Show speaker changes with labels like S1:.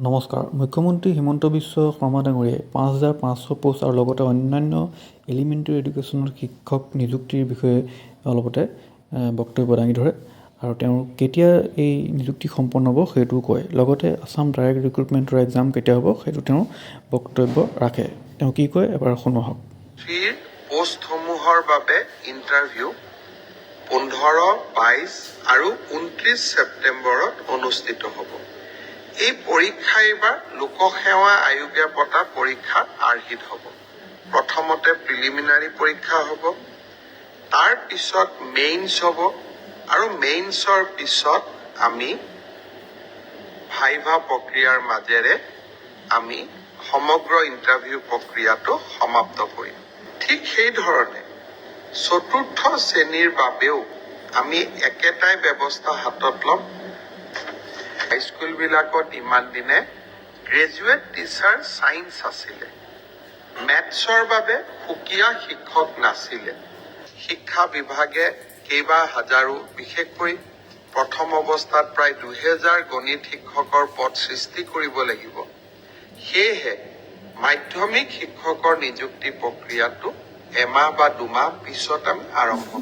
S1: নমস্কাৰ। মুখ্যমন্ত্ৰী হিমন্ত বিশ্ব শৰ্মা ডাঙৰীয়াই ৫,৫০০ পোষ্ট আৰু লগতে অন্যান্য এলিমেণ্টেৰী এডুকেশ্যনৰ শিক্ষক নিযুক্তিৰ বিষয়ে অলপতে বক্তব্য দাঙি ধৰে আৰু তেওঁৰ কেতিয়া এই নিযুক্তি সম্পন্ন হ'ব সেইটোও কয়। লগতে আছাম ডাইৰেক্ট ৰিক্ৰুটমেণ্টৰ এক্সাম কেতিয়া হ'ব সেইটো তেওঁ বক্তব্য ৰাখে। তেওঁ কি কয় এবাৰ শুনো আহক।
S2: পোষ্টসমূহৰ বাবে ইণ্টাৰভিউ 15, 22 আৰু 29 ছেপ্টেম্বৰত অনুষ্ঠিত হ'ব। এই পৰীক্ষা এইবাৰ লোকসেৱা আয়োগে পতা পৰীক্ষাৰ আৰ্হিত হ'ব। প্ৰথমতে প্ৰিলিমিনাৰী পৰীক্ষা হ'ব, তাৰ পিছত মেইনছ হ'ব আৰু মেইনছৰ পিছত আমি ভাইভা প্ৰক্ৰিয়াৰ মাজেৰে আমি সমগ্ৰ ইণ্টাৰভিউ প্ৰক্ৰিয়াটো সমাপ্ত কৰিম। ঠিক সেইধৰণে চতুৰ্থ শ্ৰেণীৰ বাবেও আমি একেটাই ব্যৱস্থা হাতত ল'ম। হাইস্কুলবিলাকত ইমান দিনে গ্ৰেজুৱেট টিচাৰ ছায়েন্স আছিলে, মেথছৰ বাবে সুকীয়া শিক্ষক নাছিলে। শিক্ষা বিভাগে কেইবা হাজাৰো, বিশেষকৈ প্ৰথম অৱস্থাত প্ৰায় ২,০০০ গণিত শিক্ষকৰ পদ সৃষ্টি কৰিব লাগিব। সেয়েহে মাধ্যমিক শিক্ষকৰ নিযুক্তি প্ৰক্ৰিয়াটো এমাহ বা দুমাহ পিছত আমি আৰম্ভ কৰিম।